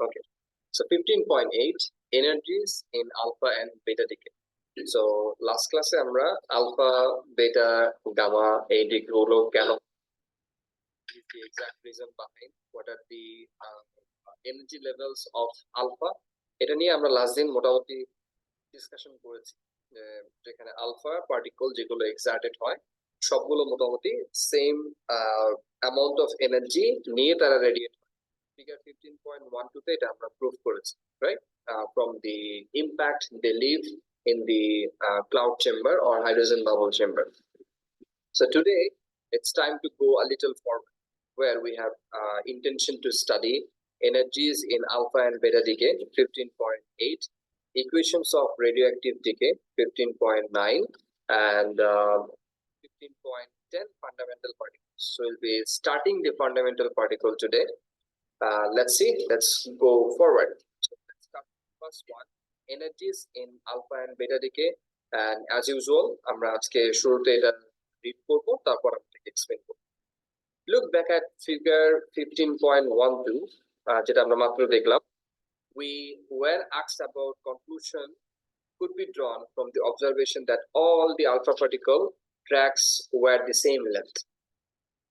Okay. So 15.8 energies in alpha and beta decay. So last class আমরা alpha, beta, gamma এই দিকগুলো কেন is the exact reason behind what are the energy levels of alpha এটা নিয়ে আমরা last দিন মোটামুটি ডিসকাশন করেছি যেখানে আলফা পার্টিকল যেগুলো এক্সার্টেড হয় সবগুলো মোটামুটি সেম অ্যামাউন্ট অফ এনার্জি নিয়ে তারা রেডিয়েট হয় ফিগার 15.12 তে এটা আমরা প্রুফ করেছি right from the impact they leave in the cloud chamber or hydrogen bubble chamber. So today it's time to go a little forward where we have intention to study energies in alpha and beta decay 15.8, equations of radioactive decay 15.9, and 15.10 fundamental particles. So we'll be starting the fundamental particle today. Let's see, let's go forward. So let's start with the first one, energies in alpha and beta decay. And as usual, আমরা আজকে শুরুতে এটা read করব তারপর আমরা explain করব. Look back at figure 15.12 যেটা আমরা মাত্র দেখলাম. We were asked about conclusion could be drawn from the observation that all the alpha particle tracks were the same length.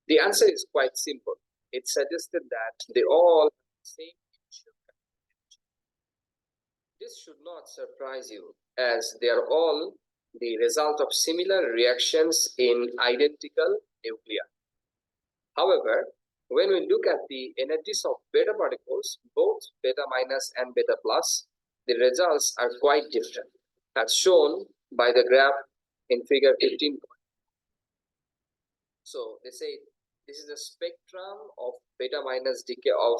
The answer is quite simple. It suggested that they all have the same initial energy. This should not surprise you as they are all the result of similar reactions in identical nuclei. However, when we look at the energies of beta particles, both beta minus and beta plus, the results are quite different, as shown by the graph in figure 15. So they say this is a spectrum of beta minus decay of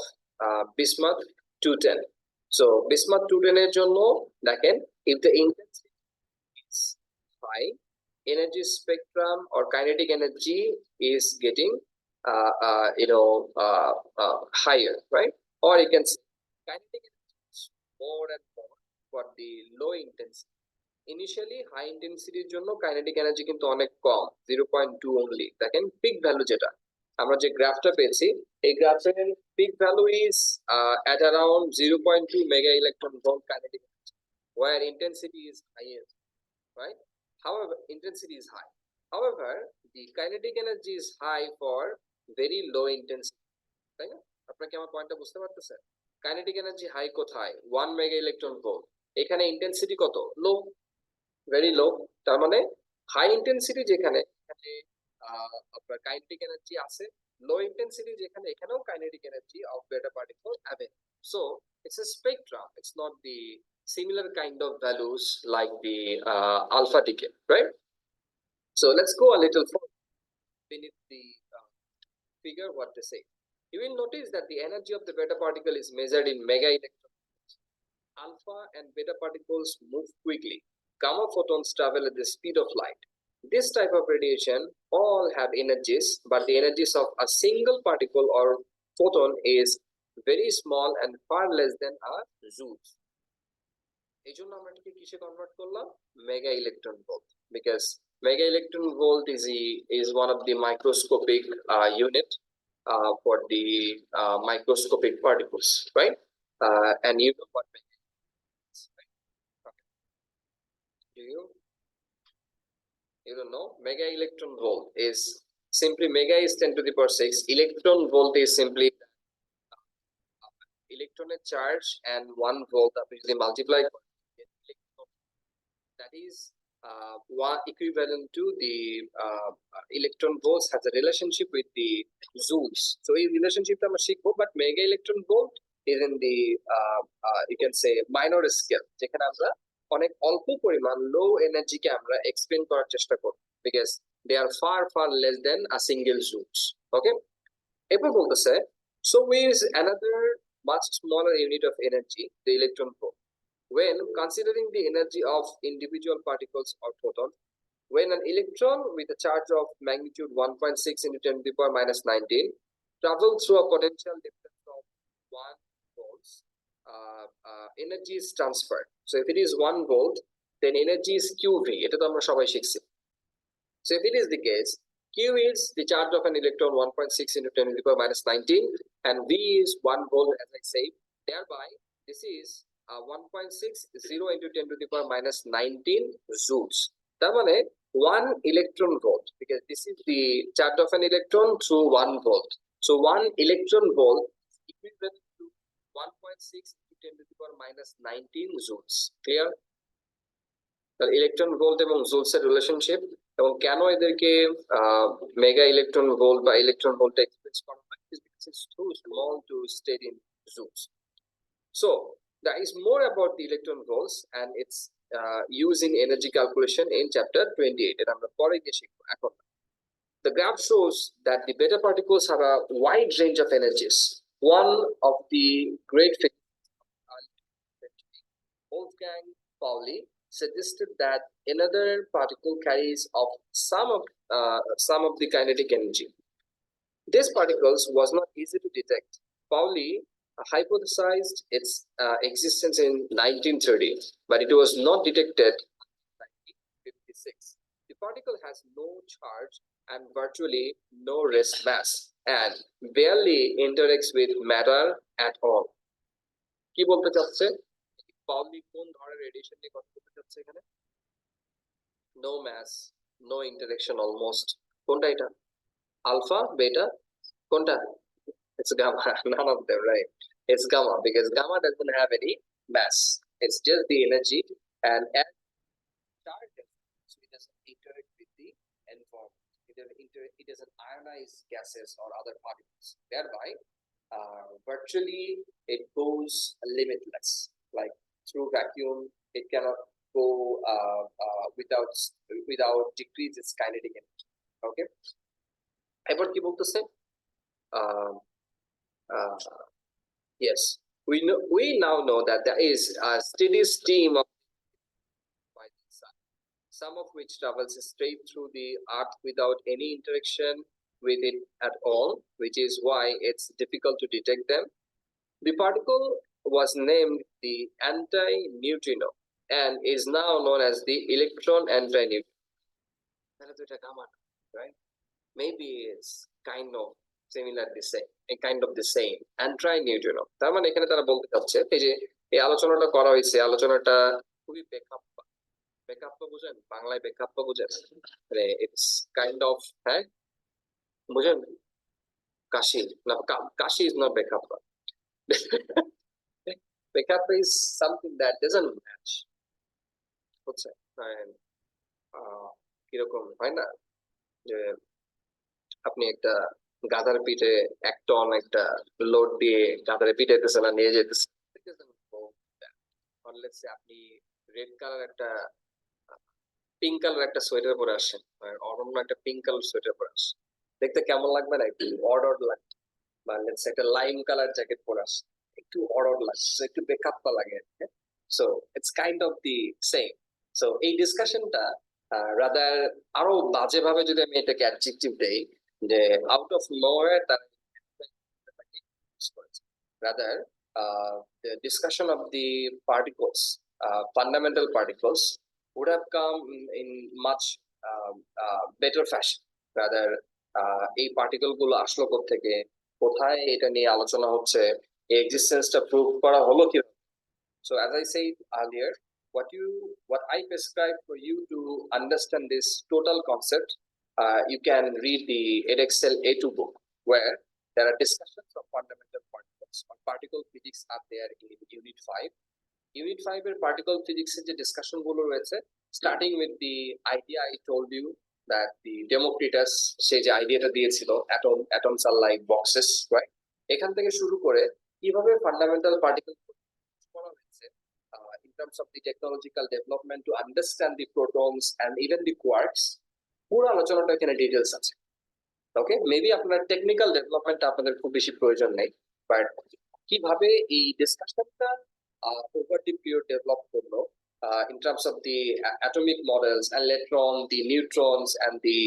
bismuth 210. So bismuth 210 এর জন্য দেখেন if the intensity is high, energy spectrum or kinetic energy is getting higher, right? Or you can say kinetic energy is more and more for the low intensity. Initially high intensity জন্য kinetic energy কিন্তু অনেক কম 0.2 only. দেখেন peak value যেটা আমরা যে গ্রাফটা পেয়েছি এই গ্রাফের peak value is at around 0.2 mega electron volt kinetic energy where intensity is higher, right? However, intensity is high. However, the kinetic energy is high for very low intensity. তাই না? আপনারা কি আমার পয়েন্টটা বুঝতে পারতেছেন? কাইনেটিক এনার্জি হাই কোথায়? 1 mega electron volt. এখানে ইন্টেন্সিটি কত? লো, ভেরি লো। তার মানে হাই ইন্টেন্সিটি যেখানে এখানে আপনার কাইনেটিক এনার্জি আছে, লো ইন্টেন্সিটি যেখানে এখানেও কাইনেটিক এনার্জি অফ বেটা particle available. So it's a spectrum. It's not the similar kind of values like the alpha decay, right? So let's go a little further beneath the figure what they say. You will notice that the energy of the beta particle is measured in mega electron volts. Alpha and beta particles move quickly. Gamma photons travel at the speed of light. This type of radiation all have energies, but the energies of a single particle or photon is very small and far less than a joule. এই জন্য আমরা এটাকে কিসে convert করলাম? Mega electron volt, because mega electron volt is one of the microscopic unit for the microscopic particles, right? And you know what mega is, right? Okay. You don't know? Mega electron volt is simply mega is 10 to the power 6. Electron volt is simply electron charge and 1 volt that is multiplied. That is one equivalent to the electron volts has a relationship with the joules. So এই রিলেশনশিপটা আমরা শিখবো, but mega electron volt is in the you can say minor scale, যেখানে আমরা অনেক অল্প পরিমাণ low energy কে আমরা explain করার চেষ্টা করব, because they are far less than a single joules. Okay, এরপর বলতেছে so we use another much smaller unit of energy, the electron volt. When considering the energy of individual particles or photons, when an electron with a charge of magnitude 1.6 into 10 to the power minus 19 travels through a potential difference of 1 volts, energy is transferred. So if it is 1 volt, then energy is QV. এটা তো আমরা সবাই শিখছি. So if it is the case, Q is the charge of an electron 1.6 into 10 to the power minus 19 and V is 1 volt, as I say. Thereby, this is 1.60 into 10 to the power minus 19 joules. তার মানে 1 electron volt, because this is the charge of an electron through 1 volt. So 1 electron volt is equivalent to 1.6 into 10 to the power minus 19 joules. Clear? তাহলে electron volt এবং joules এর relationship, এবং কেন এদেরকে mega electron volt বা electron volt express করা হয়, is because it's too small to state in joules. So that is more about the electron volts and its use in energy calculation in chapter 28. এটা আমরা পরে গিয়ে শিখবো। এখন the graph shows that the beta particles have a wide range of energies. One of the great figures Wolfgang Pauli suggested that another particle carries of some of the kinetic energy. These particles was not easy to detect. Pauli hypothesized its existence in 1930, but it was not detected in 1956. The particle has no charge and virtually no rest mass and barely interacts with matter at all. কি বলতে চাচ্ছে? পাউলি কোন ধরনের radiation নিয়ে কথা বলতে চাচ্ছে এখানে? No mass, no interaction almost. কোনটা এটা? Alpha, beta? কোনটা? It's gamma. None of them, right? It's gamma, because gamma doesn't have any mass. It's just the energy, and as charge, so it doesn't interact with the environment. It doesn't ionize gases or other particles. Thereby, virtually it goes limitless. Like through vacuum, it cannot go without decrease its kinetic energy. Okay. এবার কি বলতেছে? Yes, we now know that there is a steady stream of by the sun, some of which travels straight through the earth without any interaction with it at all, which is why it's difficult to detect them. The particle was named the anti-neutrino and is now known as the electron anti-neutrino. Right? Maybe it's kind of similar the same, a kind of the same anti-neutrino. তার মানে এখানে তারা বলতে চাচ্ছে এই যে এই আলোচনাটা করা হয়েছে, আলোচনাটা খুবই বেকাপ্পা বুঝেন, বাংলায় বেকাপ্পা বুঝেন, মানে ইটস কাইন্ড অফ, হ্যাঁ বুঝেন, কাশি না, কাশি is not বেকাপ্পা. Bekappa is something that doesn't match. বুঝছে? কিরকম হয় না যে আপনি একটা গাধার পিঠে 1 টন একটা লোড দিয়ে গাধারে পিটাইতেছেন আর নিয়ে যেতেছেন, আপনি রেড কালার একটা পিঙ্ক কালার একটা সোয়েটার পরে আসেন, অন্য একটা পিঙ্ক কালার সোয়েটার পরে আসেন, দেখতে কেমন লাগবে না? একটু অড লাগবে। বা লেটস একটা লাইম কালার জ্যাকেট পরে আসেন, একটু অড লাগছে, একটু বেকাপ্পা লাগে। So it's kind of the same. So এই ডিসকাশনটা রাদার আরো বাজে ভাবে যদি আমি এটাকে অ্যাডজেক্টিভ দেই, যে আউট অফ নোওয়্যার তারা rather the discussion of the particles, fundamental particles would have come in much better fashion. Rather এই পার্টিকেল গুলো আসলো কোত্থেকে, কোথায় এটা নিয়ে আলোচনা হচ্ছে, এই এক্সিস্টেন্সটা প্রুভ করা হলো কি। So as I said earlier, what I prescribe for you to understand this total concept, you can read the edXL A2 book, where there are discussions of fundamental particles. Particle physics are there in Unit 5. Unit 5 এর particle physics এর যে discussion গুলো রয়েছে, starting with the idea I told you that the Democritus সে যে আইডিয়াটা দিয়েছিল, atoms are like boxes, right? এখান থেকে শুরু করে কিভাবে ফান্ডামেন্টাল পার্টিকেল করা হয়েছে in terms of the technological development to understand the protons and even the quarks, পুরো আলোচনাটা এখানে ডিটেইলস আছে। ওকে, মেবি আপনার টেকনিক্যাল ডেভেলপমেন্ট আপনাদের খুব বেশি প্রয়োজন নেই, বাট কিভাবে এই ডিসকাশনটা ওভার দি পিরিয়ড ডেভেলপ করলো in terms of the atomic models, electron, the neutrons and the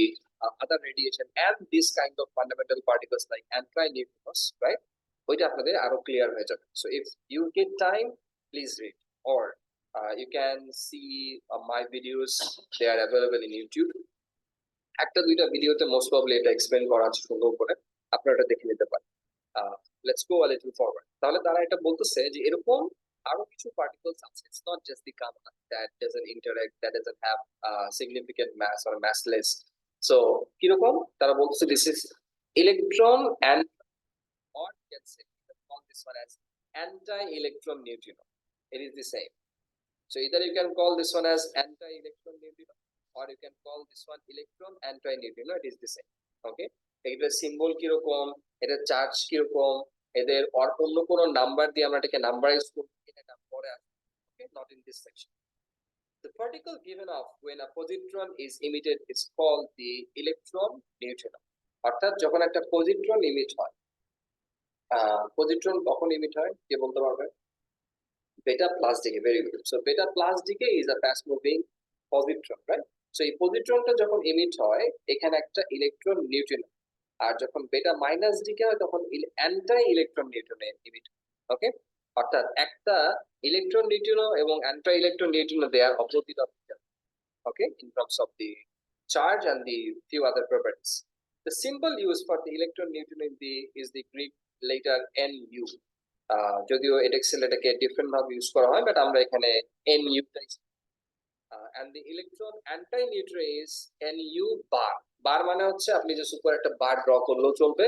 other radiation and this kind of fundamental particles like anti-neutrinos, right? ওইটা আপনাদের আরো ক্লিয়ার হয়ে যাবে। So if you get time, please read, or you can see my videos, they are available in YouTube. একটা দুইটা ভিডিওতে most probably এটা explain করা আছে সুন্দর করে, আপনারা এটা দেখে নিতে পারেন। Let's go a little forward. তাহলে তারা এটা বলতেছে যে এরকম আরো কিছু পার্টিকলস আছে, it's not just the gamma that doesn't interact, that doesn't have significant mass or massless। So কিরকম তারা বলতেছে this is electron and, or you can say call this one as anti-electron neutrino. It is the same. So either you can call this one as anti-electron neutrino, or you can call this one electron anti-neutrino. It is the same. Okay. এটার symbol কিরকম, এটার charge কিরকম, এদের অন্য কোন number দিয়ে আমরা এটাকে নাম্বারাইজ করব এটা পরে আসবে। Okay, not in this section. The particle given off when a positron is emitted is called the electron neutrino. অর্থাৎ যখন একটা পজিট্রন ইমিট হয়, পজিট্রন কখন ইমিট হয় কে বলতে পারবে? Beta plus decay. Very good. So beta plus decay is a fast moving positron, right? So এই পজিট্রনটা যখন ইমিট হয় এখানে একটা ইলেকট্রন নিউট্রিনো, আর যখন বেটা মাইনাস ডিকে হয় তখন anti electron neutrino emit. Okay, অর্থাৎ একটা ইলেকট্রন নিউট্রিনো এবং anti electron neutrino they are opposite of each other, okay, in terms of the charge and the few other properties. The symbol used for the electron neutrino is the Greek letter Nu. যদিও Edexcel এটাকে different ভাবে use করা হয়, but আমরা এখানে Nu tie. and the electron anti neutrino is Nu bar। বার মানে হচ্ছে আপনি যে সুপার একটা বার ড্র করলেও চলবে,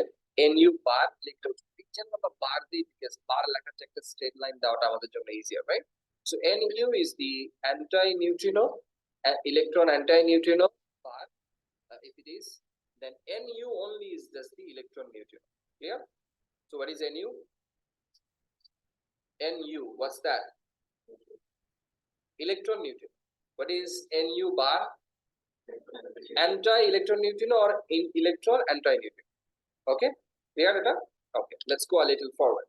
Nu বার লিখলেও চলবে। যেন আমরা বার দিই বিকজ বার লেখার একটা স্ট্রেট লাইন দেওয়াটা আমাদের জন্য easier, right? So Nu is the anti neutrino, electron anti neutrino bar. If it is, then Nu only is just the electron neutrino. Clear? So what is Nu? Nu, what's that? Electron neutrino. What is Nu bar? Anti-electron neutrino or electron anti-neutrino. Okay, clear এটা? Okay, let's go a little forward.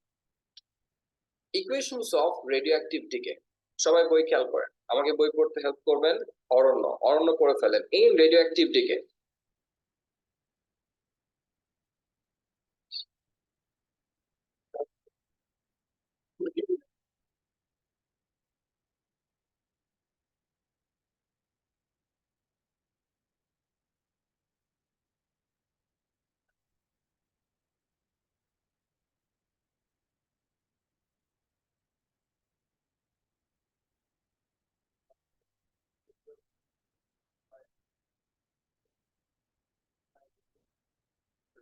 Equations of radioactive decay. সবাই বই খেয়াল করেন, আমাকে বই পড়তে help করবেন অরণ্য। অরণ্য পড়ে ফেলেন। In radioactive decay,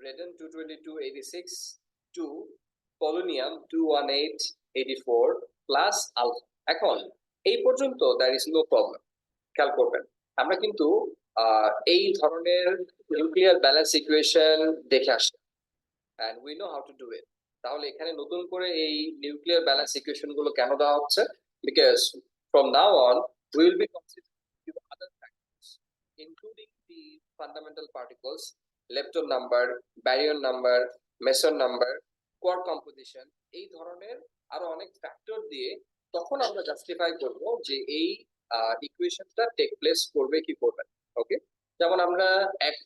radon 22286 to polonium 21884 plus alpha। এখন এই পর্যন্ত দ্যার ইজ নো প্রবলেম। খেয়াল করবেন আমরা কিন্তু এই ধরনের নিউক্লিয়ার ব্যালেন্স ইকুয়েশন দেখে আসছি and we know how to do it। তাহলে এখানে নতুন করে এই নিউক্লিয়ার ব্যালেন্স ইকুয়েশন গুলো কেন দেওয়া হচ্ছে? because from now on we will be considering other factors including the fundamental particles, lepton number, baryon number, meson number, quark composition, এই ধরনের আরো অনেক ফ্যাক্টর দিয়ে তখন আমরা জাস্টিফাই করব যে এই ইকুয়েশনটা টেক প্লেস করবে কি করবে। ওকে, যেমন আমরা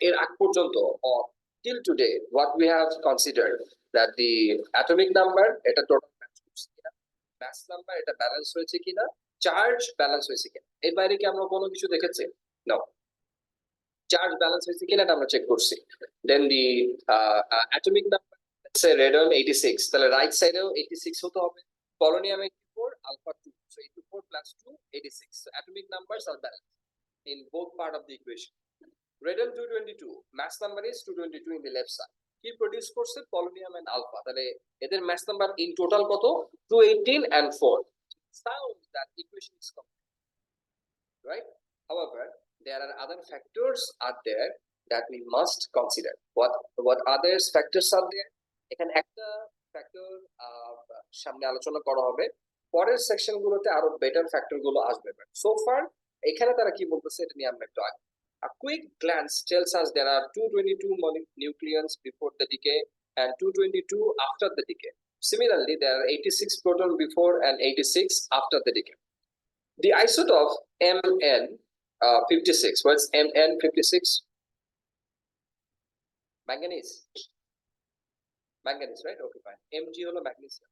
এর আগ পর্যন্ত till today what we have considered that the atomic number এটা টোটাল ম্যাচ করছে কিনা, mass number এটা ব্যালেন্স হয়েছে কিনা, চার্জ ব্যালেন্স হয়েছে কিনা, এর বাইরে কি আমরা কোনো কিছু দেখেছি? নো। চার্জ ব্যালেন্স হয়েছে কিনা এটা আমরা চেক করছি। Then the atomic number, let's say radon 86, তাহলে রাইট সাইডেও 86 হতে হবে, polonium 84, alpha 2, so 84 plus 2 86, so atomic numbers are balanced in both part of the equation। Radon 222, mass number is 222 in the left side, কি produce করছে polonium and alpha, তাহলে এদের mass number in total কত? 218 and 4। sounds that equation is complete, right? However, there are other factors are there that we must consider। what others factors are there? এখানে একটা factor সামনে আলোচনা করা হবে, পরের সেকশন গুলোতে আরো বেটার ফ্যাক্টর গুলো আসবে। সো ফার এখানে তারা কি বলতেছে এটা নিয়ে আমরা একটু আগে। A quick glance tells us there are 222 nucleons before the decay and 222 after the decay. Similarly, there are 86 proton before and 86 after the decay. The isotope Mn 56. What's Mn 56? Manganese. Manganese, right? Okay, fine. Mg holo magnesium.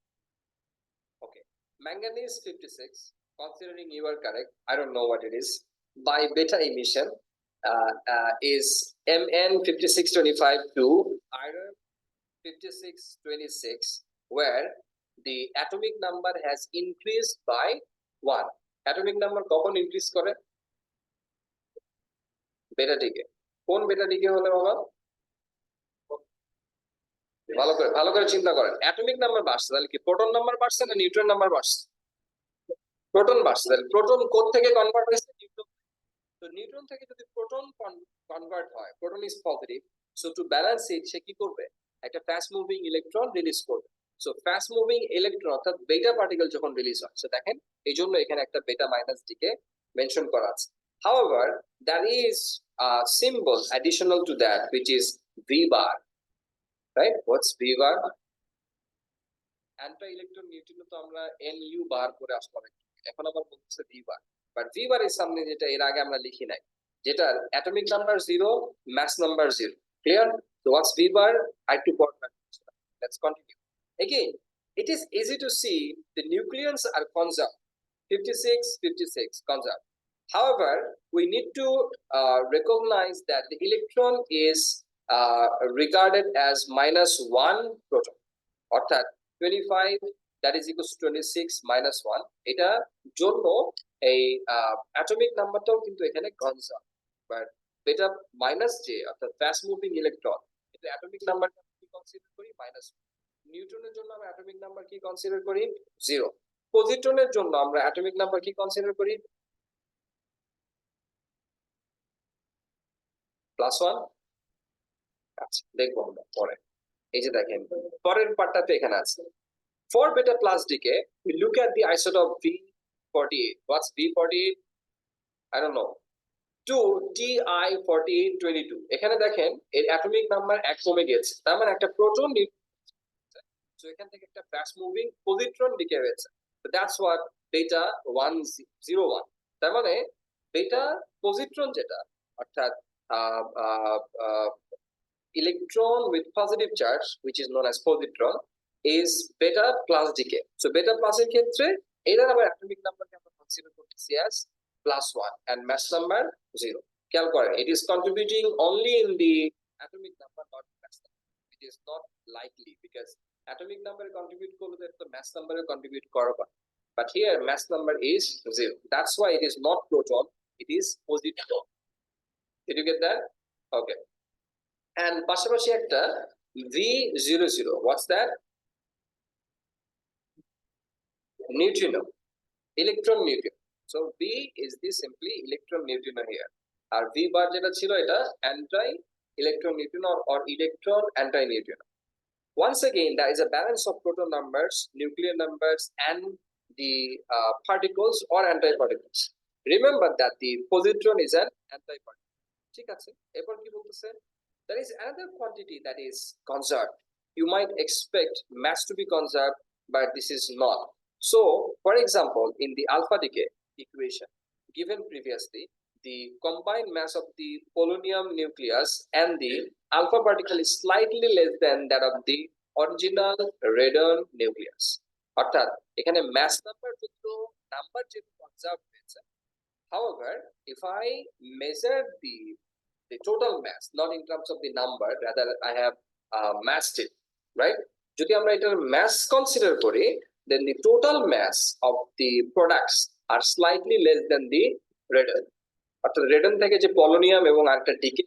Okay. Manganese 56, considering you are correct, I don't know what it is, by beta emission is Mn 5625 to iron 5626 where the atomic number has increased by 1. Atomic number কখন increase করে? বেটা decay. কোন বেটা decay হলে বাবা? ভালো করে চিন্তা করেন, অ্যাটমিক নাম্বার বাড়ছে তাহলে কি প্রোটন নাম্বার বাড়ছে না নিউট্রন নাম্বার বাড়ছে? প্রোটন বাড়ছে। তাহলে প্রোটন কোথ থেকে কনভার্ট হয়েছে? নিউট্রন। তো নিউট্রন থেকে যদি প্রোটন কনভার্ট হয়, proton is positive, so to balance it সে কি করবে? একটা ফাস্ট মুভিং ইলেকট্রন রিলিজ করবে। সো ফাস্ট মুভিং ইলেকট্রন অর্থাৎ বেটা পার্টিকেল যখন রিলিজ হয়, সো দেখেন এই জন্য এখানে একটা বেটা মাইনাস ডিকে মেনশন করা আছে। However, there is a symbol additional to that which is V bar, right? What's V bar? Anti electron neutrino তো আমরা NU বার করে আসলাম, এখন আবার বলতেছে V বার, বাট V বার এর সামনে যেটা এর আগে আমরা লিখি নাই, যেটার atomic number 0, mass number 0, clear? So what's V bar? I to port back. Let's continue. Again, it is easy to see the nucleons are conserved, 56, 56 conserved. However, we need to recognize that the electron is regarded as -1 proton, অর্থাৎ 25 that is equals to 26 minus 1, এটা জন্য এই atomic নাম্বারটাও কিন্তু এখানে conserve, but বেটা minus j অর্থাৎ fast moving electron, এটা atomic নাম্বারটা কি কনসিডার করি? -1। নিউট্রনের জন্য আমরা অ্যাটমিক নাম্বার কি কনসিডার করি? 0। পজিট্রনের জন্য আমরা অ্যাটমিক নাম্বার কি কনসিডার করি? +1। আচ্ছা দেখবো আমরা পরে। এই যে দেখেন পরের পার্টটাতে এখানে আছে, for beta plus decay we look at the isotope V48. What's V48? I don't know. 2Ti4822, এখানে দেখেন এর অ্যাটমিক নাম্বার 1 কমে গেছে, তার মানে একটা প্রোটন, সো এখান থেকে একটা ফাস্ট মুভিং পজিট্রন ডিকে হয়েছে। So that's what beta 101, তার মানে বেটা পজিট্রন যেটা অর্থাৎ electron with positive charge which is known as positron is beta plus decay. So beta plus এর ক্ষেত্রে এটার আবার অ্যাটমিক নাম্বারকে আমরা কনসিডার করতেছি as +1 and mass number 0. খেয়াল করেন, it is contributing only in the atomic number, not mass number. It is not likely because atomic number contribute করলে তো mass number contribute করবে, but here mass number is 0. That's why it is not proton, it is positron. Did you get that? Okay. And পাশাপাশি একটা V00, what's that? Neutrino, electron neutrino. So V is the simply electron neutrino here. R V bar যেটা ছিল এটা anti electron neutrino or electron anti neutrino. Once again, there is a balance of proton numbers, nuclear numbers, and the particles or antiparticles. Remember that the positron is an antiparticle. ঠিক আছে, এরপর কি বলতেছে? There is another quantity that is conserved. You might expect mass to be conserved, but this is not. So, for example, in the alpha decay equation given previously, the combined mass of the polonium nucleus and the alpha particle is slightly less than that of the original radon nucleus. অর্থাৎ এখানে mass number যত number যেটা conserve হয়েছে, however if I measure the total mass, not in terms of the number, rather I have massed it, right? যদি আমরা এটার mass consider করি, then the total mass of the products are slightly less than the radon. অর্থাৎ radon থেকে যে polonium এবং আরেকটা decay,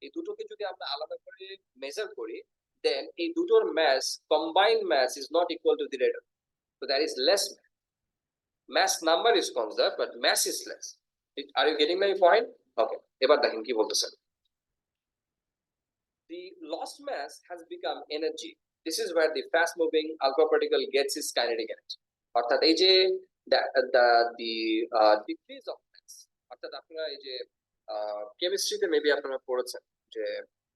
এই দুটোকে যদি আমরা আলাদা করে মেজার করি, then এই দুটোর mass, combined mass is not equal to the radon. So there is less mass number is conserved, but mass is less. Are you getting my point? Okay. এবার দেখেন কি বলতেছেন। The lost mass has become energy. This is where the fast moving alpha particle gets its kinetic energy. অর্থাৎ এই যে the decrease of mass, অর্থাৎ আপনারা এই যে কেমিস্ট্রিতে মেবি আপনারা পড়েছেন যে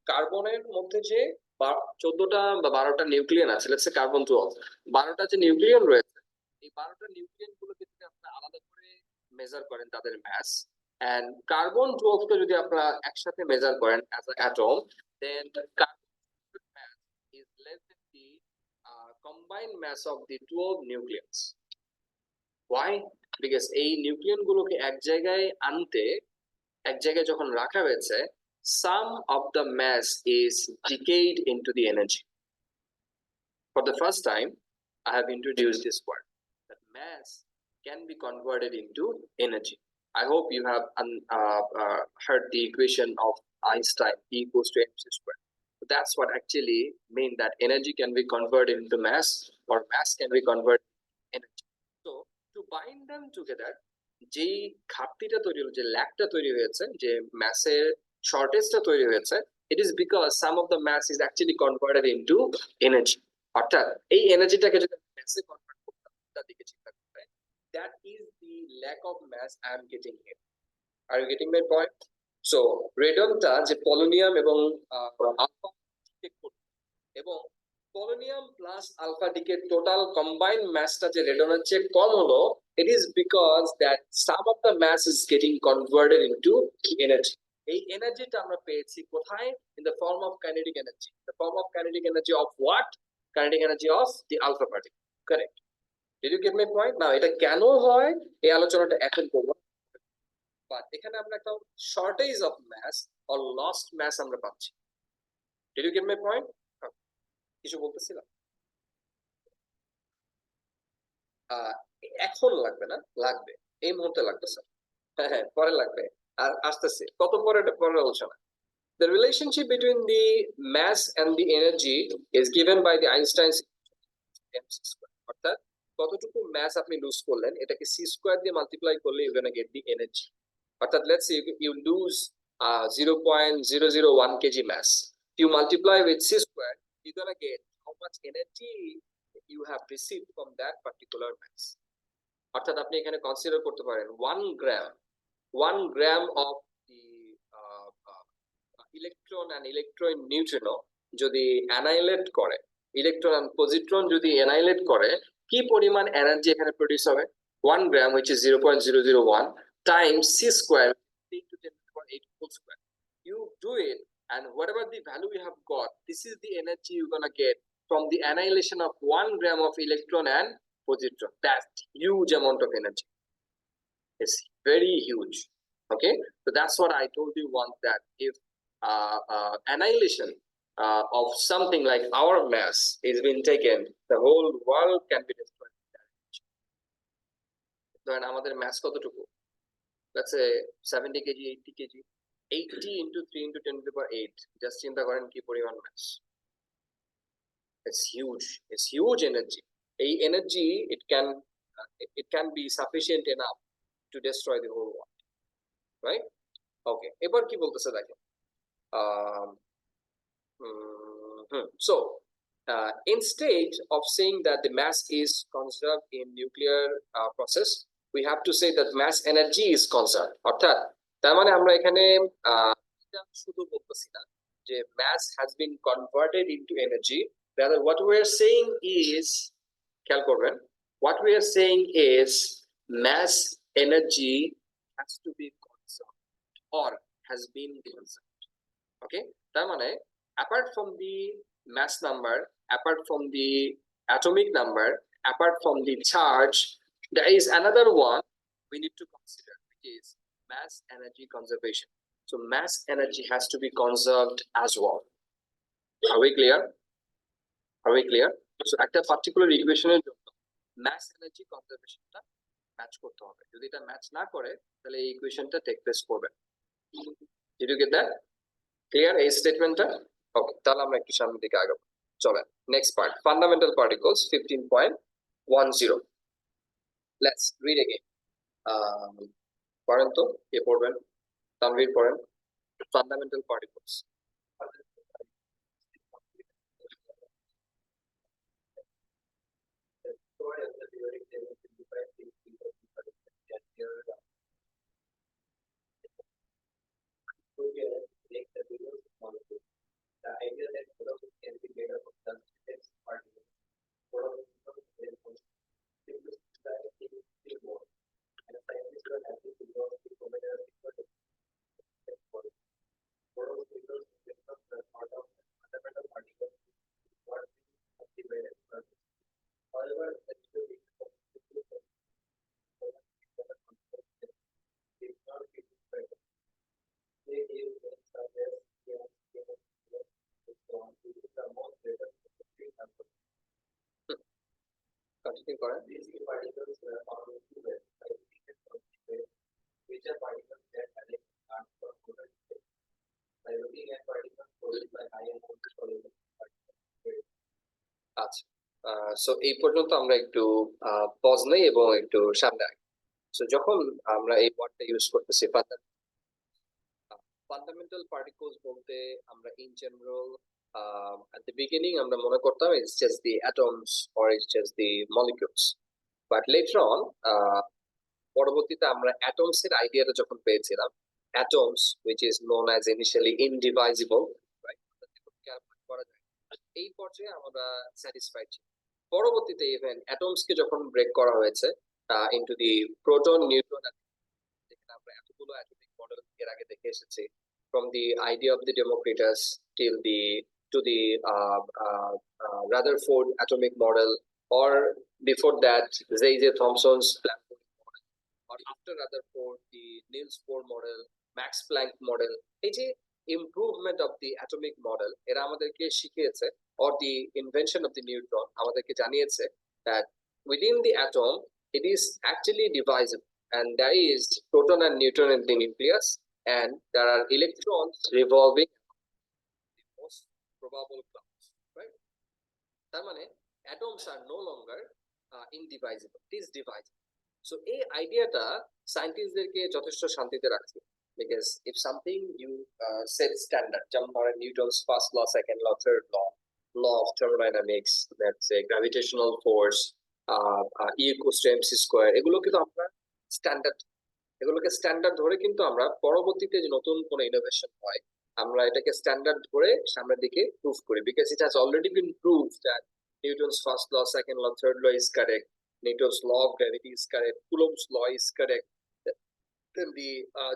কার্বনের মধ্যে যে 14টা বা 12টা নিউক্লিয়ন আছে, লেটস সে কার্বন 12, 12টা যে নিউক্লিয়ন রয়েছে, এই 12টা নিউক্লিয়ন গুলোকে যদি আপনারা আলাদা করে মেজার করেন তাদের মাস, and carbon 12 কে যদি আপনারা একসাথে মেজার করেন as an atom, then the carbon mass is less than the combined mass of the 12 nucleons. Why? Because এই নিউক্লিয়ন গুলোকে এক জায়গায় আনতে, এক জায়গায় যখন রাখা হয়েছে, some of the mass is decayed into the energy. For the first time, I have introduced this word, that mass can be converted into energy. I hope you have heard the equation of Einstein, E equals to mc squared. So that's what actually mean that energy can be converted into mass, or mass can be converted into energy. So to bind them together, যে ঘাটতিটা তৈরি হয়েছে, যে ল্যাকটা তৈরি হয়েছে, যে ম্যাসের শর্টেজটা তৈরি হয়েছে, it is because some of the mass is actually converted into energy. অর্থাৎ এই এনার্জিটাকে যদি ম্যাসে কনভার্ট করতাম, তার দিকে চিন্তা করতে, that is the lack of mass I am getting here. Are you getting my point? So রেডনটা যে পোলোনিয়াম এবং আলফা এবং polonium plus alpha decay total combined মাসটা যে রেডনের চেয়ে কম হলো, it is because that some of the mass is getting converted into energy. এই এনার্জিটা আমরা পেয়েছি কোথায়? In the form of kinetic energy. The form of kinetic energy of what? Kinetic energy of the alpha particle. Correct. Did you get my point? Now এটা কেন হয় এই আলোচনাটা এখন করব, বাট এখানে আমরা একটা shortage of mass or lost mass আমরা পাচ্ছি। Did you get my point? কিছু বলতেছিলাম? এখন লাগবে না, লাগবে এই মুহূর্তে লাগবে স্যার, হ্যাঁ পরে লাগবে, আর আসতেছে কত পরে, এটা পরে আলোচনা। The relationship between the mass and the energy is given by the Einstein's mc square. অর্থাৎ কতটুকু mass আপনি লুজ করলেন, এটাকে c স্কয়ার দিয়ে মাল্টিপ্লাই করলে you're going to get the energy. অর্থাৎ let's say you lose 0.001 kg mass. If you multiply with c square, you're going to get how much energy you have received from that particular mass. অর্থাৎ আপনি এখানে consider করতে পারেন 1 gram of the electron and electron neutron যদি অ্যানাইলেট করে, electron and positron যদি অ্যানাইলেট করে, কি পরিমাণ এনার্জি এখানে প্রোডিউস হবে? 1 gram which is 0.001 times c square 10 to the power 8 whole square. You do it, and whatever the value you have got, this is the energy you're going to get from the annihilation of 1 gram of electron and positron. That's huge amount of energy. It's very huge. Okay, so that's what I told you once, that if annihilation of something like our mass is being taken, the whole world can be destroyed. ধরেন আমাদের mass কতটুকু? Let's say 70 kg, 80 kg. 80 into 3 into 10 to the power 8. Just চিন্তা করেন কি পরিমাণ mass. It's huge energy. A energy, it can be sufficient enough to destroy the whole world, right? Okay, এবার কি বলতেছে দেখেন, so instead of saying that the mass is conserved in nuclear process, we have to say that mass energy is conserved. অর্থাৎ তার মানে আমরা এখানে শুধু বলতেছি না যে mass has been converted into energy. Rather, what we are saying is, খেয়াল করবেন, what we are saying is mass energy has to be conserved or has been conserved. Okay, তার মানে apart from the mass number, apart from the atomic number, apart from the charge, there is another one we need to consider, which is mass energy conservation. So mass energy has to be conserved as well. Are we clear? Are we clear? So একটা particular equation এর জন্য mass energy conservation টা match করতে হবে। যদি এটা match না করে, তাহলে এই ইকুয়েশনটা টেক প্লেস করবে। Did you get that? Clear এই স্টেটমেন্টটা? ওকে, তাহলে আমরা একটু সামনের দিকে আগাবো। চলেন next part, fundamental particles 15.10. Let's read again. পড়েন তো, কে পড়বেন? তানভীর পড়েন। Fundamental particles. The idea that products can be made up of substance particles. Products more. And scientists are happy to know the continue করেন। আচ্ছা, সো এই পর্যন্ত আমরা একটু পজ নেই এবং একটু সামনে আগে। সো যখন আমরা এই ওয়ার্ডটা ইউজ করতেছি ফান্ডামেন্টাল পার্টিকলস বলতে আমরা in general at the beginning আমরা মনে করতাম it's just the atoms or it's just the molecules, but later on পরবর্তীতে আমরা atoms এর আইডিয়াটা যখন পেয়েছিলাম, atoms which is known as initially indivisible, right, করা যায়, এই পর্যায়ে আমরা স্যাটিসফাইড ছিলাম। পরবর্তীতে ইভেন অ্যাটমস কে যখন ব্রেক করা হয়েছে ইনটু দি প্রোটন নিউট্রন, যেখানে আমরা এতগুলো অ্যাটমিক মডেল এর আগে দেখে এসেছি, from the idea of the Democritus till the to the Rutherford atomic model, or before that J.J. Thomson's platform model, or after Rutherford the Niels Bohr model, Max Planck model, এই যে improvement of the atomic model এরা আমাদেরকে শিখিয়েছে, or the invention of the neutron আমাদেরকে জানিয়েছে that within the atom it is actually divisible, and there is proton and neutron in the nucleus, and there are electrons revolving the most probable clouds, right? তার মানে atoms are no longer indivisible, it is divisible. So এই আইডিয়াটা সায়েন্টিস্টদেরকে যথেষ্ট শান্তিতে রাখছে, because if something you set standard, যেমন ধরেন Newton's first law, second law, third law, law of thermodynamics, let's say gravitational force, E equals to mc square, এগুলো কিন্তু আমরা স্ট্যান্ডার্ড, এগুলোকে স্ট্যান্ডার্ড ধরে কিন্তু আমরা পরবর্তীতে যে নতুন কোনো ইনোভেশন হয় আমরা এটাকে স্ট্যান্ডার্ড ধরে সামনের দিকে প্রুভ করি, because it has already been proved that Newton's first law, second law, third law is correct, Newton's law of gravity is correct, Coulomb's law is correct, then the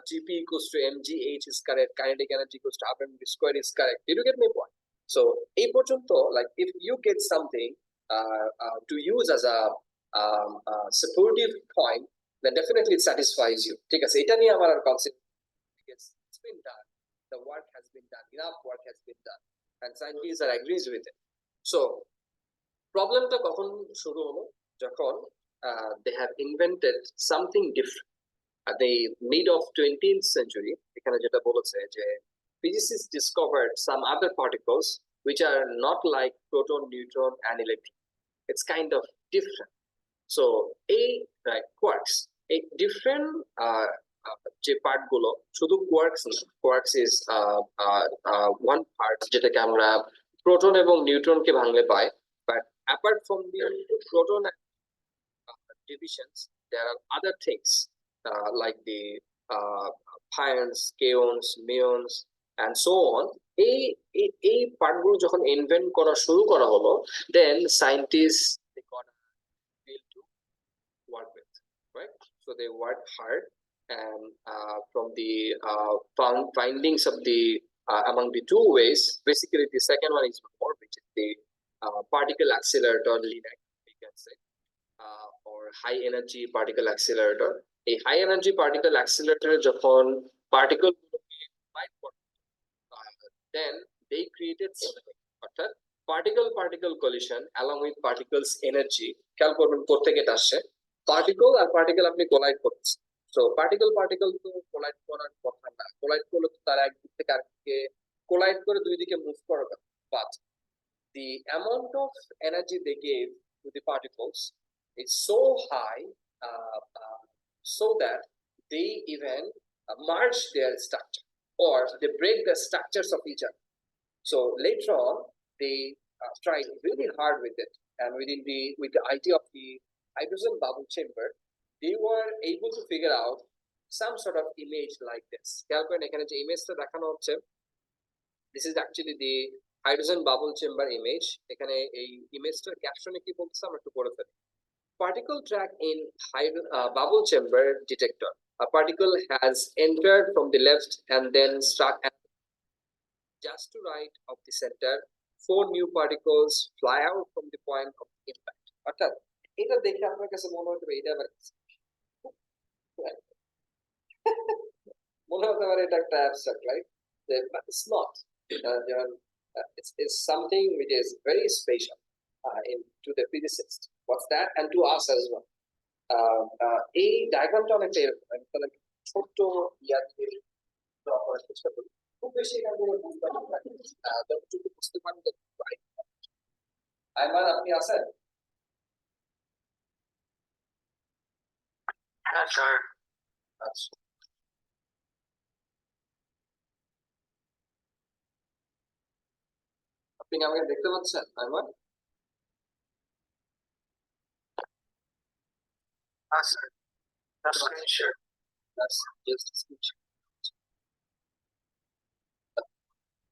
Gp equals to mgh is correct, kinetic energy equals to half mv square is correct. Did you get my point? So এই পর্যন্ত, like if you get something to use as a supportive point, then definitely it satisfies you. ঠিক আছে, এটা নিয়ে আমার আর concept, because it's been done, the work has been done, enough work has been done, and scientists are agrees with it. So প্রবলেমটা কখন শুরু হলো, যখন they have invented something different at the mid of 20th century. এখানে যেটা বলেছে যে physicists discovered some other particles which are not like proton, neutron and electron. It's kind of different. So a quarks, a different যে part গুলো শুধু quarks না, quarks is one part যেটাকে আমরা প্রোটন এবং নিউট্রনকে ভাঙলে পাই, but apart from the proton divisions there are other things like the pions, kaons, muons and so on. এই পার্টগুলো যখন ইনভেন্ট করা শুরু করা হলো, then scientists they got a field to work with, right? So they worked hard, and from the findings of the among the two ways, basically the second one is more, which is the particle accelerator, LINAC, we can say, or high energy particle accelerator. A high energy particle accelerator যখন particle then they created something, অর্থাৎ particle particle collision along with particles energy, খেয়াল করবেন কোথা থেকে আসছে, particle আর particle আপনি collide করতেছেন। So particle particle তো কোলাইড করার কথা না, কোলাইড করলে তো তারা একদিক থেকে আরেকদিকে কোলাইড করে দুই দিকে মুভ করার কথা, but the amount of energy they gave to the particles is so high, so that they even merge their structure, or they break the structures of each other. So later on they tried really hard with it, and with the idea of the hydrogen bubble chamber they were able to figure out some sort of image like this. খেয়াল করেন এখানে যে ইমেজটা দেখানো হচ্ছে, this is actually the hydrogen bubble chamber image. এখানে এই ইমেজটার ক্যাপশনে কি বলছে আমরা একটু পড়ে ফেলি। Particle track in bubble chamber detector. A particle has entered from the left and then struck just to right of the center. 4 new particles fly out from the point of impact. অর্থাৎ এটা দেখে আপনার কাছে মনে হতে পারে এটা আবার মনে হতে পারে এটা একটা abstract, right? But it's not. It's something which is very special to the physicist. what's that, and to us as well. এই ডায়াগ্রামটা অনেকটা এরকম, আমি তাহলে ছোট্ট ইয়াতে ড্র করার চেষ্টা করি, খুব বেশি এখান থেকে বুঝতে পারি না, যতটুকু বুঝতে পারি ততটুকু পারি। আইমান, আপনি আছেন? হ্যাঁ স্যার। আচ্ছা, আপনি কি আমাকে দেখতে পাচ্ছেন আইমান? হ্যাঁ sir, screen share. Just screen share.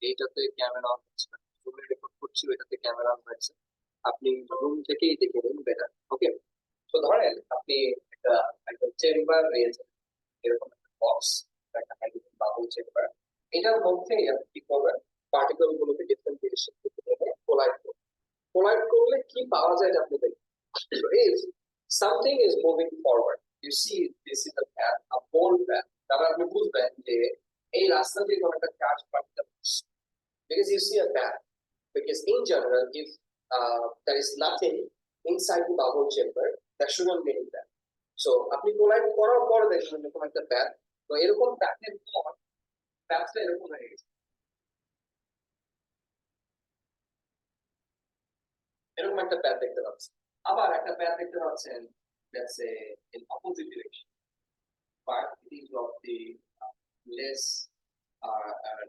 এইটাতে ক্যামেরা অন হচ্ছে না, জুমে রেকর্ড করছি, ওইটাতে ক্যামেরা অন হয়েছে, আপনি রুম থেকেই দেখে নিন বেটার। ওকে, তো ধরেন আপনি একটা একটা চেম্বার রয়েছে, এরকম একটা বক্স, একটা হাইড্রোজেন বাবল চেম্বার, এটার মধ্যে আপনি কি করবেন, পার্টিকেল গুলোকে ডিফারেন্ট ডিরেকশন থেকে কোলাইড করবেন। কোলাইড করলে কি পাওয়া যায় এটা আপনি দেখবেন। If something is moving forward, you see this is a path, a bold path, তাহলে আপনি বুঝবেন যে এই রাস্তা দিয়ে কোনো একটা কাজ particle, because you see a path, because in general if there is nothing inside the bubble chamber, there shouldn't be any path. So আপনি কোলাইড করার পর দেখবেন এরকম একটা প্যাথ, তো এরকম প্যাথের পর প্যাথটা এরকম হয়ে গেছে, এরকম একটা প্যাথ দেখতে পাচ্ছেন। আবার একটা প্যাথ দেখতে পাচ্ছেন, let's say in opposite direction, but it is of the less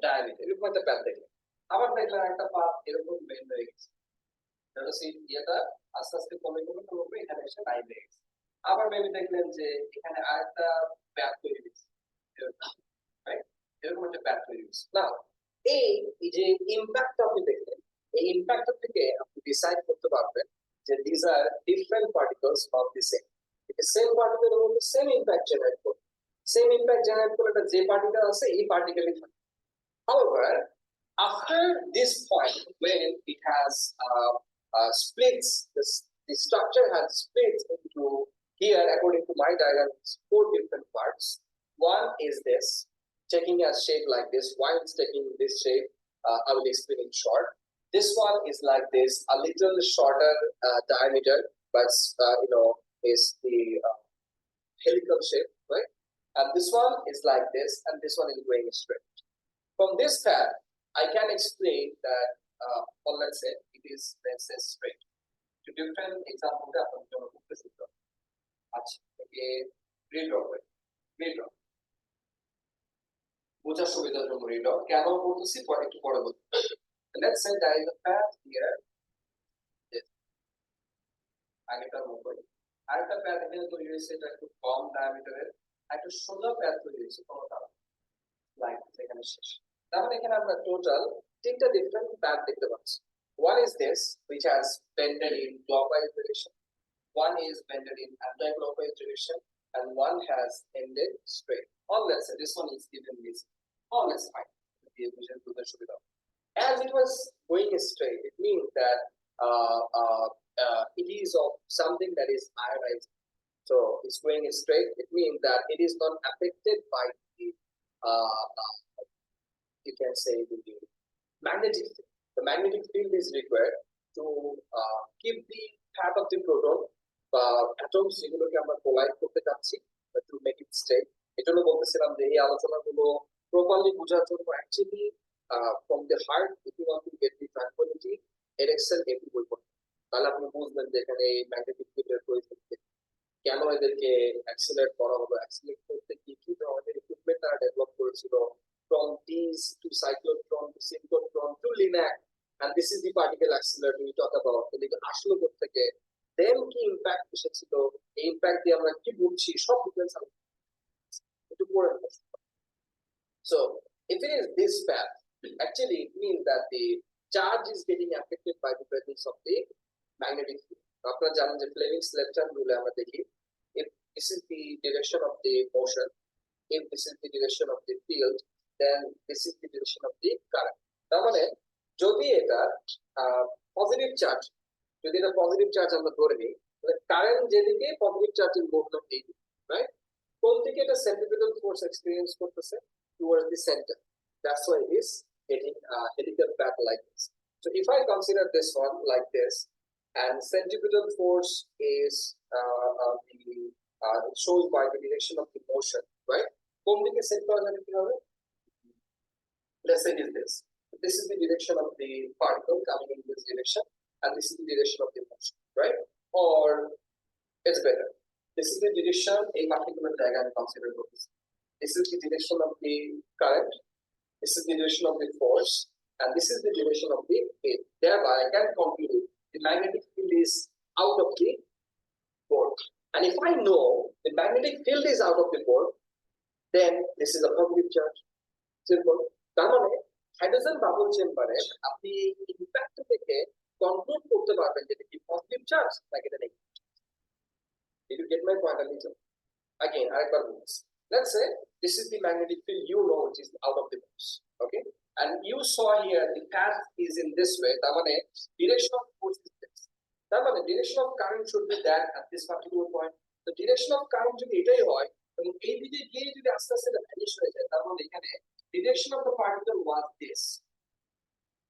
diameter, এরকম একটা প্যাথ দেখলেন। আবার দেখলেন একটা পাথ এরকম বেন্ড হয়ে গেছে, তাহলে সেই ইয়েটা আস্তে আস্তে কমে কমে কমে এখানে এসে লাইন হয়ে গেছে। আবার মেবি দেখলেন যে এখানে আরেকটা প্যাথ তৈরি হয়েছে, রাইট, এরকম একটা প্যাথ তৈরি হয়েছে। নাও এই যে ইমপ্যাক্ট আপনি দেখলেন, এই ইমপ্যাক্ট থেকে আপনি ডিসাইড করতে পারবেন যে this are different particles of the same, same পার্টিকেলের মধ্যে সেম ইমপ্যাক্ট জেনারেট করে, সেম ইমপ্যাক্ট জেনারেট করে যে পার্টিকেল আছে এই পার্টিকেলই থাকে। However, after this point, when it has splits, the structure has split into here, according to my diagram, 4 different parts. One is this, taking a shape like this. Why it's taking this shape, I will explain in short. This one is like this, a little shorter diameter, but is the helical shape, right? And this one is like this, and this one is going straight. From this path, I can explain that, or let's say it is, let's say, straight. To different example, বোঝার সুবিধার জন্য রিডো কেন বলতেছি পরে একটু পরে বলবো। Let's say there is a path here, আগেটার মতোই আরেকটা প্যাথ এখানে তৈরি হয়েছে, এটা একটু কম ডায়ামিটারের, একটা সোজা প্যাথ তৈরি হয়েছে কোনো কারণে, লাইন এখানে শেষ। তাহলে এখানে আমরা টোটাল 3টা ডিফারেন্ট প্যাথ দেখতে পাচ্ছি। One is this, which has bended in clockwise direction, one is bended in anti-clockwise direction, and one has ended straight. Or let's say this one is given this, or let's find the equation to the sugar. As it was going straight, it means that it is of something that is ionized. So it's going straight, it means that it is not affected by the you can say the magnetic field. The magnetic field is required to keep the path of the proton বা atoms যেগুলোকে আমরা collide করতে যাচ্ছি, to make it straight. এজন্য বলতেছিলাম যে এই আলোচনাগুলো প্রপারলি বোঝার জন্য actually from the heart, if you want to get the tranquility, erection একটু বই পড়তে, তাহলে আপনি বুঝবেন যে এখানে এই ম্যাগনেটিক ফিল্ডের প্রয়োজন, কেন এদেরকে অ্যাক্সিলারেট করা হলো, অ্যাক্সিলারেট করতে কি কি ধরনের ইকুইপমেন্ট তারা ডেভেলপ করেছিল, from these to cyclotron to synchrotron to LINAC, and this is the particle accelerator we talk about. এদিকে আসলো থেকে দেন কি ইমপ্যাক্ট এসেছিল, এই ইমপ্যাক্ট দিয়ে আমরা কি বুঝছি, সব ডিটেইলস আমি একটু পড়ে নেব। So if it is this path, actually it means that the charge is getting affected by the presence of the magnetic field. আপনারা জানেন যে Fleming's লেফট রুলে আমরা দেখি, if this is the direction of the motion, if this is the direction of the field, then this is the direction of the current. তার মানে যদি এটা positive charge, যদি এটা পজিটিভ চার্জ আমরা ধরে নিই, তাহলে কারেন্ট যেদিকে পজিটিভ চার্জের মুভমেন্ট এই, রাইট, কোন দিকে এটা সেন্ট্রিপিটাল ফোর্স এক্সপেরিয়েন্স করতেছে, towards the center. That's why it is getting a helical path like this. So if I consider this one like this, and centripetal force is shows by the direction of the motion, right? কোন দিকে set করা যাবে কিভাবে? Let's say it is this. This is the direction of the particle coming in this direction, and this is the direction of the motion, right? Or it's better. This is the direction a particular diagram considered. This is the direction of the current. This is the direction of the force, and this is the direction of the field. Thereby, I can conclude the magnetic field is out of the board. And if I know the magnetic field is out of the board, then this is a positive charge. Simple. তার মানে hydrogen bubble চেম্বারে আপনি impact থেকে conclude করতে পারবেন যে কি positive charge নাকি এটা negative. Did you get my point, Alito? Again, আরেকবার বলছি। Let's say this is the magnetic field you know which is out of the box, okay? And you saw here the path is in this way. তার মানে direction of force is this. তার মানে direction of current should be that at this particular point. The direction of current যদি এটাই হয় এবং এই দিকে গিয়ে যদি আস্তে আস্তে ভ্যানিশ হয়ে যায় তার মানে এখানে direction of the particle was this,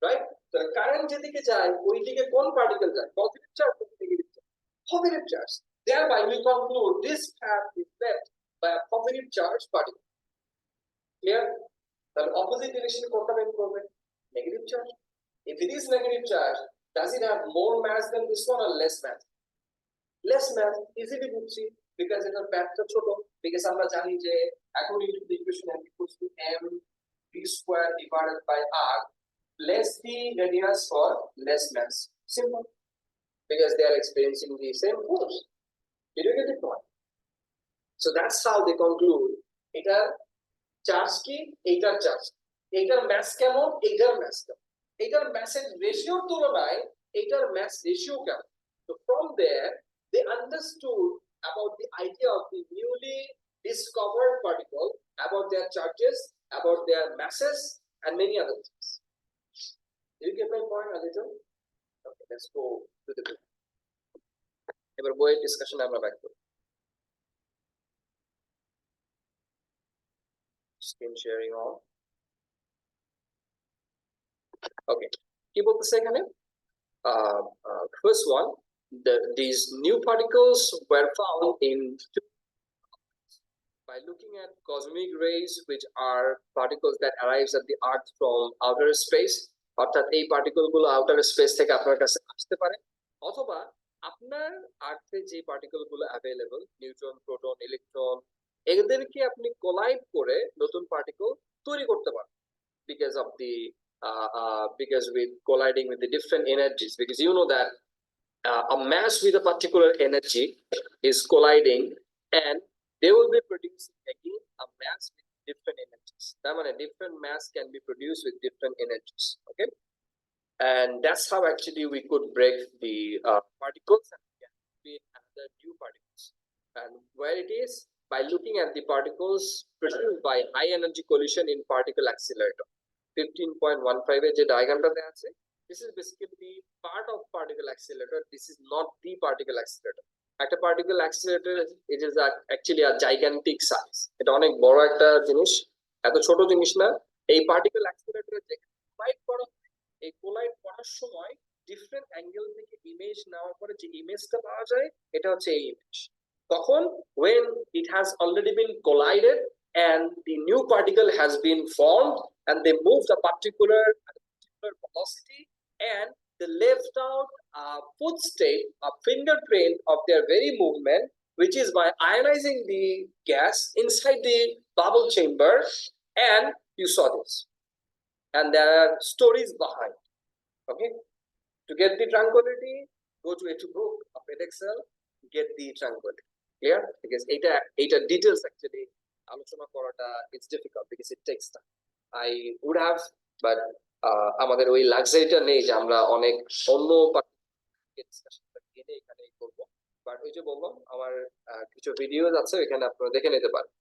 right? The current যেদিকে যায় ওই দিকে কোন পার্টিকেল যায়? পজিটিভ চার্জ নাকি negative charge? Positive charge. Thereby we conclude this path is left by a positive charge particle. Clear? The opposite direction কোনটা বের করবে? Negative charge. If it is negative charge, does it have more mass than this one or less mass? Less mass, easily বুঝছি because এটার প্যাথটা ছোট, because আমরা জানি যে according to the equation m equals to m v square divided by r, less the radius for less mass. Simple. Because they are experiencing the same force. Did you get the point? So that's how they conclude এটার charge কি, এটার charge, এটার mass কেমন, এটার mass কেমন, এটার ম্যাসের রেশিওর তুলনায় এটার ম্যাস রেশিও কেমন। So from there they understood about the idea of the newly discovered particle, about their charges, about their masses and many other things. Did you get my point, Aditya? Okay, let's go to the book. এবার বইয়ের ডিসকাশনে আমরা back করব। Screen sharing on. Okay, কি বলতেছে এখানে? First one, these new particles were found in by looking at cosmic rays, which are particles that arrives at the earth from outer space. অর্থাৎ এই particle গুলো আউটার স্পেস থেকে আপনার কাছে আসতে পারে, অথবা আপনার আর্থে যে পার্টিকেল গুলো অ্যাভেলেবল, নিউট্রন, প্রোটন, ইলেকট্রন, এদেরকে আপনি কোলাইড করে নতুন পার্টিকেল তৈরি করতে পারেন because of the because with colliding with the different energies, because you know that a mass with a particular energy is colliding and they will be producing again a mass with different energies. That means a different mass can be produced with different energies, okay? And that's how actually we could break the particles and create another new particles. And where it is? By looking at the particles produced by high energy collision in particle accelerator. 15.15 এর যে ডায়াগ্রামটাতে আছে, this is basically the part of particle accelerator. This is not the particle accelerator. একটা particle accelerator, it is actually a gigantic size. এটা অনেক বড় একটা জিনিস, এত ছোট জিনিস না। এই particle accelerator যে কোলাইড করা, এই কোলাইড করার সময় ডিফারেন্ট অ্যাঙ্গেল থেকে ইমেজ নেওয়ার পরে যে ইমেজটা পাওয়া যায় এটা হচ্ছে এই ইমেজ। তখন when it has already been collided and the new particle has been formed and they moved a particular velocity and they left out a footstep, a fingerprint of their very movement, which is by ionizing the gas inside the bubble chamber, and you saw this. And there are stories behind. Okay, to get the tranquility, go to a book of Excel, get the tranquility. Clear? Because এটা details actually আলোচনা করাটা it's difficult because it takes time. I would have, but আমাদের ওই লাক্সারিটা নেই যে আমরা অনেক অন্য ডিসকাশনটা কিনে এখানেই করব। বাট ওই যে বললাম আমার কিছু ভিডিওস আছে, এখানে আপনারা দেখে নিতে পারেন।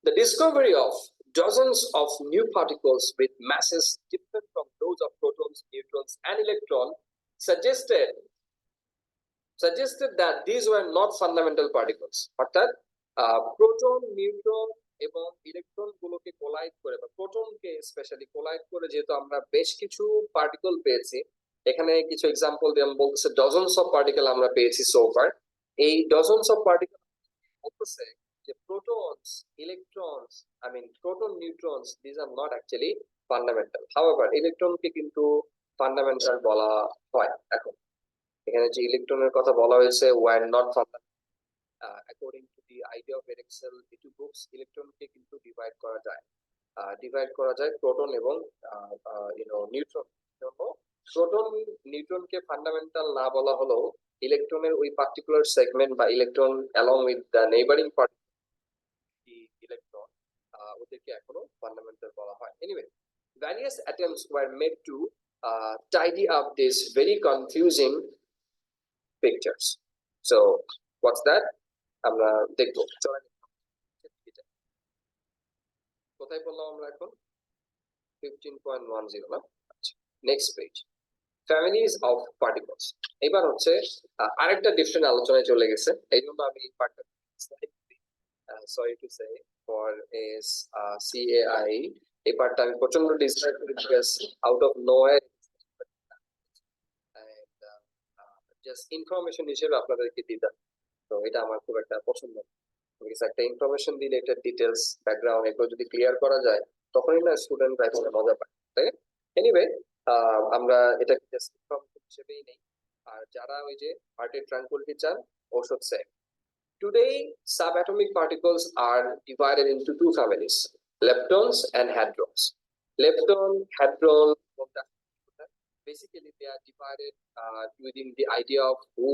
The discovery of dozens of new particles with masses different from those of protons, neutrons, and electrons suggested that these were not fundamental particles. অর্থাৎ প্রোটন, নিউট্রন এবং ইলেকট্রন গুলোকে কোলাইড করে বা প্রোটনকে স্পেশালি কোলাইড করে যেহেতু আমরা বেশ কিছু পার্টিকেল পেয়েছি, এখানে কিছু এক্সাম্পল দিয়ে আমি বলতেছে ডজনস অফ পার্টিকেল আমরা পেয়েছি সো ফার। এই ডজনস অফ পার্টিকেল বলতেছে যে protons, electrons, I mean proton, neutrons, this are not actually fundamental. However ইলেকট্রনকে কিন্তু ফান্ডামেন্টাল বলা হয়। এখন এখানে যে ইলেকট্রনের কথা বলা হয়েছে were not fundamental. According to the idea of Erickson ইটু বুকস, ইলেকট্রনকে কিন্তু ডিভাইড করা যায় প্রোটন এবং নিউট্রন। প্রোটন নিউট্রনকে ফান্ডামেন্টাল না বলা হলেও ইলেকট্রনের ওই পার্টিকুলার সেগমেন্ট বা electron along with the neighbouring electron ওদেরকে এখনো ফান্ডামেন্টাল বলা হয়। Anyway, various attempts were made to tidy up this very confusing pictures. So what's that? আমরা দেখবো। কোথায় বললাম আমরা এখন? 15.10 না? আচ্ছা, next page. Families of particles. এবার হচ্ছে আরেকটা ডিফারেন্ট আলোচনায় চলে গেছে, এই জন্য আমি পার্টটা sorry to say for S CAIE এই পার্টটা আমি প্রচন্ড ডিসলাইক করি, because out of nowhere just information হিসেবে আপনাদেরকে দিতাম, তো এটা আমার খুব একটা পছন্দ। একটা ইনফরমেশন দিলে এটা ডিটেলস ব্যাকগ্রাউন্ড এগুলো যদি ক্লিয়ার করা যায় তখনই না স্টুডেন্টরা এখানে মজা পায়, তাই না? এনিওয়ে, আমরা এটা জাস্ট ইনফরমেশন হিসেবেই নেই। আর যারা ওই যে হার্টের ট্রাঙ্কুইলিটি চান, ওষুধ same. Today, subatomic particles are divided into two families, leptons and hadrons. Lepton, hadron, basically they are divided within the idea of who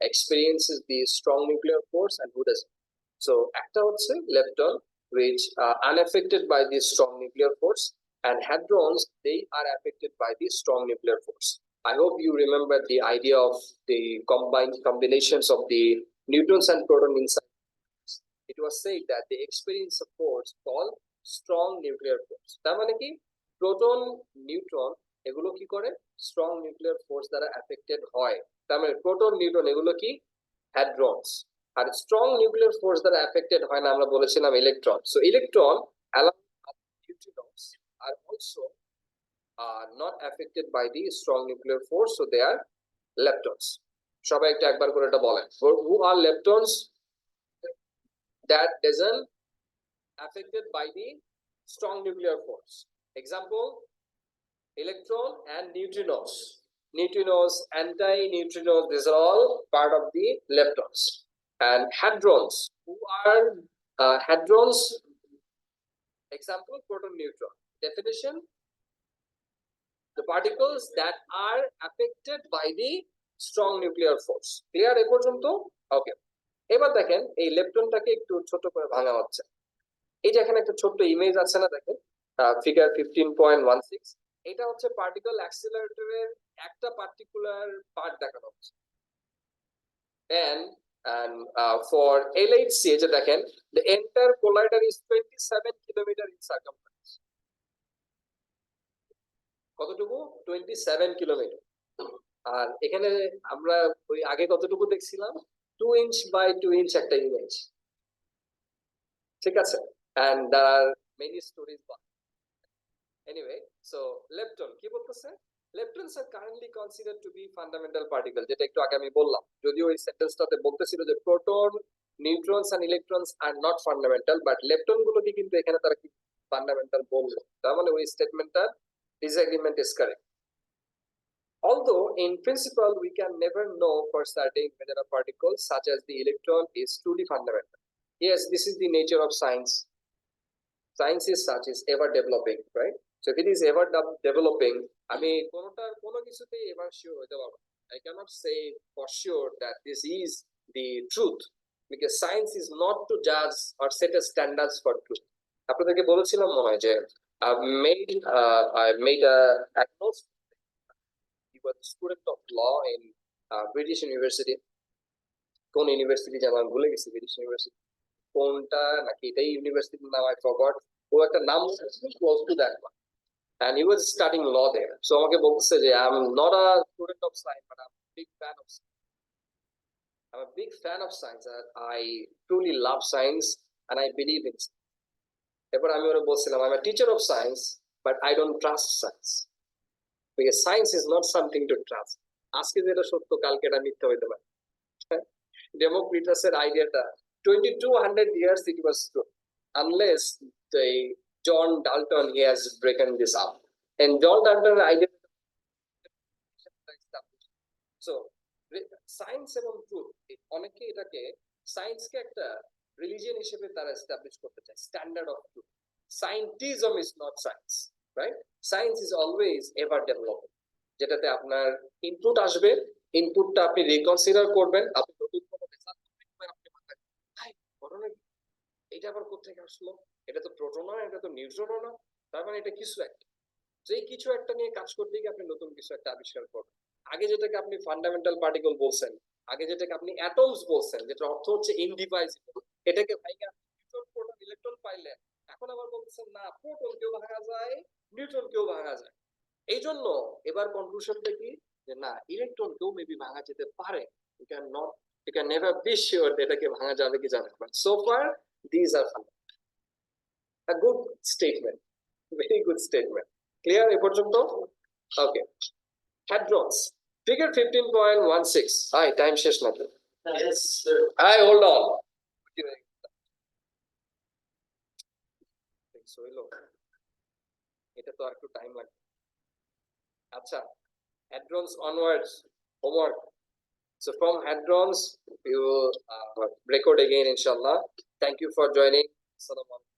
experiences the strong nuclear force and who doesn't. So, একটা হচ্ছে lepton, which are unaffected by the strong nuclear force, and hadrons, they are affected by the strong nuclear force. I hope you remember the idea of the combinations of the neutrons and proton inside. It was said that they experience a force called strong nuclear force. তার মানে কি proton, neutron এগুলো কি করে strong nuclear force দ্বারা affected হয়। তার মানে প্রোটন, নিউট্রন এগুলো কি হ্যাড্রনস। আর স্ট্রং নিউক্লিয়ার ফোর্স দ্বারা অ্যাফেক্টেড হয় না, আমরা বলেছিলাম electron. So electron along with neutrinos are also not affected by the strong nuclear force, so they are leptons. সবাই একটু একবার করে এটা বলেন, who are leptons that doesn't affected by the strong nuclear force. Example, electron and neutrinos. Neutrinos, anti-neutrinos, these are all part of the leptons. And hadrons, who are hadrons? Example, proton, neutron. Definition, the particles that are affected by the strong nuclear force. Clear এ পর্যন্ত? ওকে, এবার দেখেন এই লেপটনটাকে একটু ছোট করে ভাঙা হচ্ছে। এই যে এখানে একটা ছোট্ট ইমেজ আছে না, দেখেন ফিগার 15.16, এটা হচ্ছে পার্টিকেল অ্যাক্সিলারেটরের একটা পার্টিকুলার পার্ট দেখানো হচ্ছে। and for LHC যে দেখেন the entire collider is 27 kilometre in circumference. কতটুকু? 27 কিলোমিটার। আর এখানে আমরা ওই আগে কতটুকু দেখছিলাম? 2 ইঞ্চ বাই 2 ইঞ্চ একটা ইমেজ, ঠিক আছে? and there are many stories about. Anyway, so lepton কি বলতেছে? Leptons are currently considered to be fundamental particle, যেটা একটু আগে আমি বললাম। যদিও এই সেন্টেন্সটাতে বলতেছিল যে proton, নিউট্রনস and electrons are not fundamental, but lepton গুলোকে কিন্তু এখানে তারা কি ফান্ডামেন্টাল বলল। তার মানে ওই স্টেটমেন্টটার disagreement is correct. Although in principle we can never know for certain whether a particle such as the electron is truly fundamental. Yes, this is the nature of science. Science is such, is ever developing, right? So if it is ever developing, আমি কোনো কিছুতেই এবার sure হতে পারবো না। I cannot say for sure that this is the truth, because science is not to judge or set a standards for truth. আপনাদেরকে বলেছিলাম মনে হয় যে I made a agnostic. He was a student of law in British University. কোন university যেন আমি ভুলে গেছি, ব্রিটিশ ইউনিভার্সিটি কোনটা নাকি এটাই ইউনিভার্সিটির নাম, I forgot. ও একটা নাম close to that one, and he was studying law there. So আমাকে বলছে যে I'm not a student of science, but I'm a big fan of science. I'm a big fan of science, and I truly love science and I believe in science. এরপর আমি ওরা বলছিলাম I'm a teacher of science, but I don't trust science, science is not something to trust. আজকে যেটা সত্য কালকে এটা মিথ্যা হইতে পারে। Democritus's idea 2200 years it was true unless the John Dalton he has broken this up, and John Dalton idea so science এবং truth অনেকে এটাকে সায়েন্স কে একটা রিলিজিয়ন হিসেবে তারা এস্টাবলিশ করতে চায়, standard of truth. Scientism is not science, right? Science is always ever developing, যেটাতে আপনার ইনপুট আসবে, ইনপুটটা আপনি রিকনসিডার করবেন, আপনি নতুন কোনো রেজাল্ট করবেন, আপনি মাথায় হাই ঘটনা এটা আবার কোত্থেকে আসলো, এটা তো প্রোটন না, এটা তো নিউট্রন না, তার মানে এটা কিছু একটা। তো এই কিছু একটা নিয়ে কাজ করতে গিয়ে আপনি নতুন কিছু একটা আবিষ্কার করবেন। আগে যেটাকে আপনি ফান্ডামেন্টাল পার্টিকল বলছেন, আগে যেটাকে আপনি অ্যাটমস বলছেন, যেটা অর্থ হচ্ছে ইনডিভাইজিবল, এটাকে ভাইকে আপনি নিউট্রন প্রোটন ইলেকট্রন পাইলেন, এখন আবার বলছেন না প্রোটন কেও ভাঙা যায়, নিউট্রন কেও ভাঙা যায়। এই জন্য এবার কনক্লুশনটা কি, যে না ইলেকট্রন কেও মেবি ভাঙা যেতে পারে, you can not, you can never be sure এটাকে ভাঙা যাবে কি যাবে না। So far these are a good statement, very good statement. Clear এ পর্যন্ত? Okay. Hadrons. Figure 15.16. Hi, time শেষ নাকি? Yes, sir. Hi, hold on. এটা তো আর একটু টাইম লাগবে। আচ্ছা, hadrons onwards, homework. So from hadrons we will record again inshallah. Thank you for joining. Assalamu alaikum.